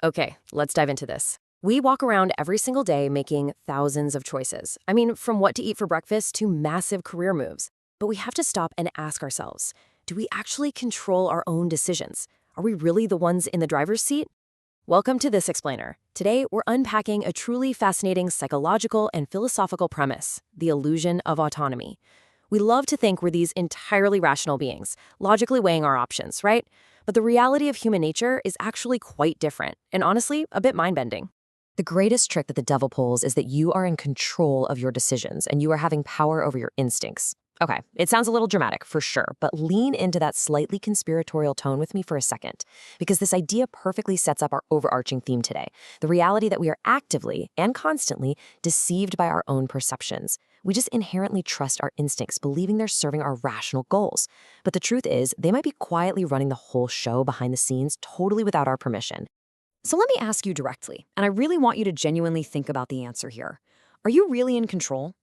Okay, let's dive into this. We walk around every single day making thousands of choices. I mean, from what to eat for breakfast to massive career moves. But we have to stop and ask ourselves, do we actually control our own decisions? Are we really the ones in the driver's seat? Welcome to This Explainer. Today, we're unpacking a truly fascinating psychological and philosophical premise, the illusion of autonomy. We love to think we're these entirely rational beings, logically weighing our options, right? But the reality of human nature is actually quite different, and honestly, a bit mind-bending. The greatest trick that the devil pulls is that you are in control of your decisions and you are having power over your instincts. Okay, it sounds a little dramatic for sure, but lean into that slightly conspiratorial tone with me for a second, because this idea perfectly sets up our overarching theme today, the reality that we are actively and constantly deceived by our own perceptions. We just inherently trust our instincts, believing they're serving our rational goals. But the truth is, they might be quietly running the whole show behind the scenes, totally without our permission. So let me ask you directly, and I really want you to genuinely think about the answer here. Are you really in control?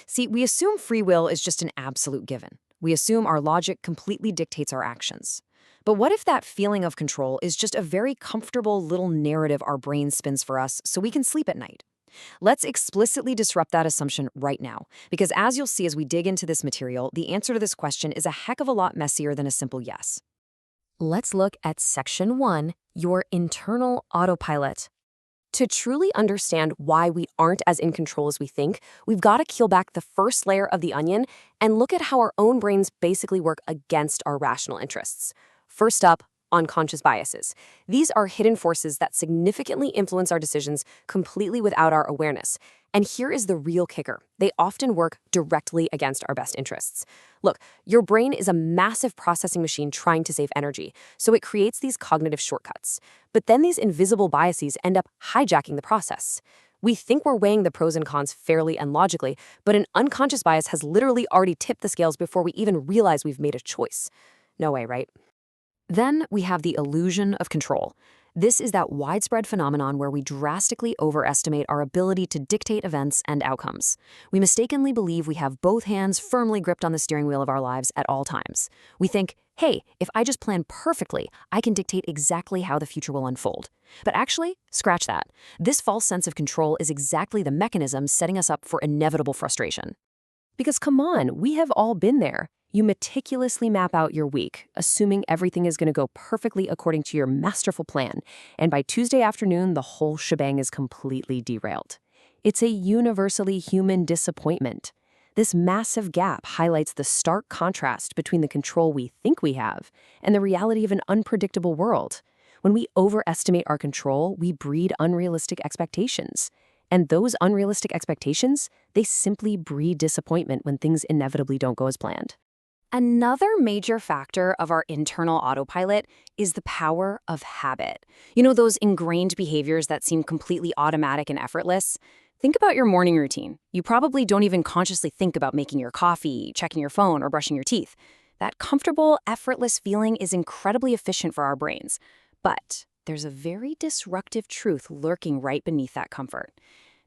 See, we assume free will is just an absolute given. We assume our logic completely dictates our actions. But what if that feeling of control is just a very comfortable little narrative our brain spins for us so we can sleep at night? Let's explicitly disrupt that assumption right now, because as you'll see as we dig into this material, the answer to this question is a heck of a lot messier than a simple yes. Let's look at Section 1, your internal autopilot. To truly understand why we aren't as in control as we think, we've got to peel back the first layer of the onion and look at how our own brains basically work against our rational interests. First up, unconscious biases. These are hidden forces that significantly influence our decisions completely without our awareness. And here is the real kicker. They often work directly against our best interests. Look, your brain is a massive processing machine trying to save energy, so it creates these cognitive shortcuts. But then these invisible biases end up hijacking the process. We think we're weighing the pros and cons fairly and logically, but an unconscious bias has literally already tipped the scales before we even realize we've made a choice. No way, right? Then we have the illusion of control. This is that widespread phenomenon where we drastically overestimate our ability to dictate events and outcomes. We mistakenly believe we have both hands firmly gripped on the steering wheel of our lives at all times. We think, hey, if I just plan perfectly, I can dictate exactly how the future will unfold. But actually, scratch that. This false sense of control is exactly the mechanism setting us up for inevitable frustration. Because come on, we have all been there. You meticulously map out your week, assuming everything is going to go perfectly according to your masterful plan, and by Tuesday afternoon, the whole shebang is completely derailed. It's a universally human disappointment. This massive gap highlights the stark contrast between the control we think we have and the reality of an unpredictable world. When we overestimate our control, we breed unrealistic expectations. And those unrealistic expectations, they simply breed disappointment when things inevitably don't go as planned. Another major factor of our internal autopilot is the power of habit. You know, those ingrained behaviors that seem completely automatic and effortless? Think about your morning routine. You probably don't even consciously think about making your coffee, checking your phone, or brushing your teeth. That comfortable, effortless feeling is incredibly efficient for our brains. But there's a very disruptive truth lurking right beneath that comfort.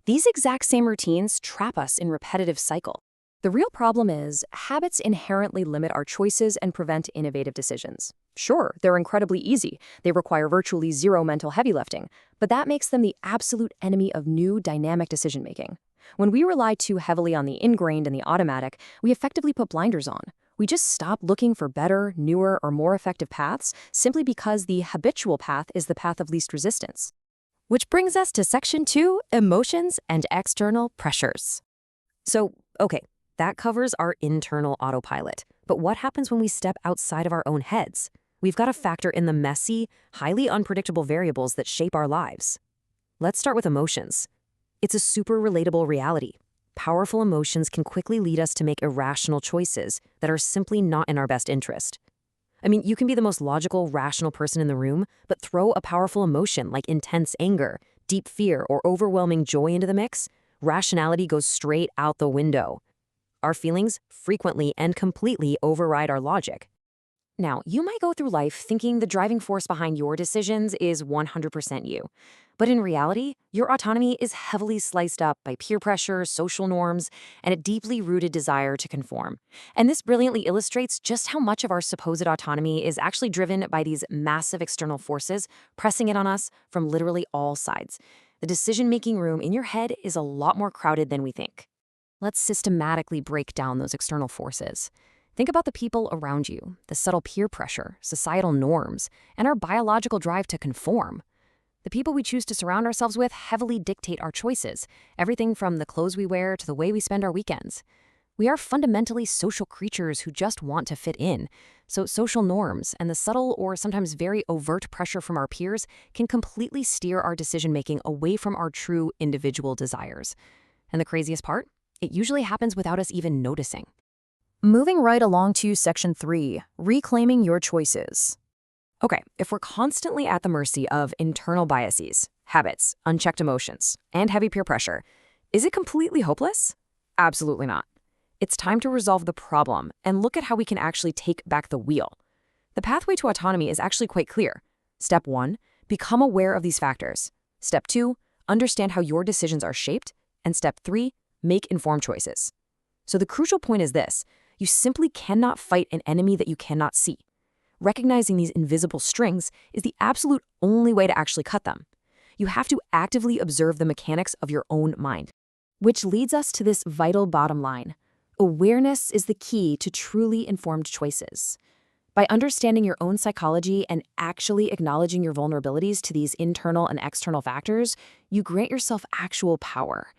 These exact same routines trap us in repetitive cycles. The real problem is, habits inherently limit our choices and prevent innovative decisions. Sure, they're incredibly easy. They require virtually zero mental heavy lifting, but that makes them the absolute enemy of new, dynamic decision-making. When we rely too heavily on the ingrained and the automatic, we effectively put blinders on. We just stop looking for better, newer, or more effective paths simply because the habitual path is the path of least resistance. Which brings us to Section 2, emotions and external pressures. So, okay. That covers our internal autopilot. But what happens when we step outside of our own heads? We've got to factor in the messy, highly unpredictable variables that shape our lives. Let's start with emotions. It's a super relatable reality. Powerful emotions can quickly lead us to make irrational choices that are simply not in our best interest. I mean, you can be the most logical, rational person in the room, but throw a powerful emotion like intense anger, deep fear, or overwhelming joy into the mix, rationality goes straight out the window. Our feelings frequently and completely override our logic. Now, you might go through life thinking the driving force behind your decisions is 100% you. But in reality, your autonomy is heavily sliced up by peer pressure, social norms, and a deeply rooted desire to conform. And this brilliantly illustrates just how much of our supposed autonomy is actually driven by these massive external forces pressing it on us from literally all sides. The decision-making room in your head is a lot more crowded than we think. Let's systematically break down those external forces. Think about the people around you, the subtle peer pressure, societal norms, and our biological drive to conform. The people we choose to surround ourselves with heavily dictate our choices, everything from the clothes we wear to the way we spend our weekends. We are fundamentally social creatures who just want to fit in, so social norms and the subtle or sometimes very overt pressure from our peers can completely steer our decision-making away from our true individual desires. And the craziest part? It usually happens without us even noticing. Moving right along to Section 3, reclaiming your choices. Okay, if we're constantly at the mercy of internal biases, habits, unchecked emotions, and heavy peer pressure, is it completely hopeless? Absolutely not. It's time to resolve the problem and look at how we can actually take back the wheel. The pathway to autonomy is actually quite clear. Step 1, become aware of these factors. Step 2, understand how your decisions are shaped. And step 3, make informed choices. So the crucial point is this: you simply cannot fight an enemy that you cannot see. Recognizing these invisible strings is the absolute only way to actually cut them. You have to actively observe the mechanics of your own mind. Which leads us to this vital bottom line. Awareness is the key to truly informed choices. By understanding your own psychology and actually acknowledging your vulnerabilities to these internal and external factors, you grant yourself actual power.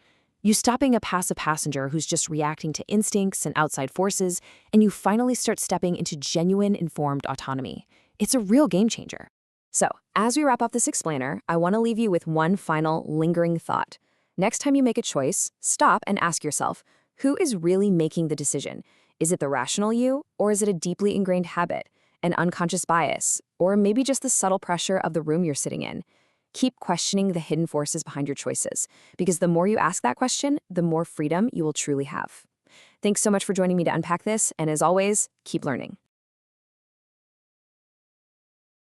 You stop being a passive passenger who's just reacting to instincts and outside forces, and you finally start stepping into genuine informed autonomy. It's a real game changer. So, as we wrap up this explainer, I want to leave you with one final lingering thought. Next time you make a choice, stop and ask yourself, who is really making the decision? Is it the rational you, or is it a deeply ingrained habit, an unconscious bias, or maybe just the subtle pressure of the room you're sitting in? Keep questioning the hidden forces behind your choices, because the more you ask that question, the more freedom you will truly have. Thanks so much for joining me to unpack this, and as always, keep learning.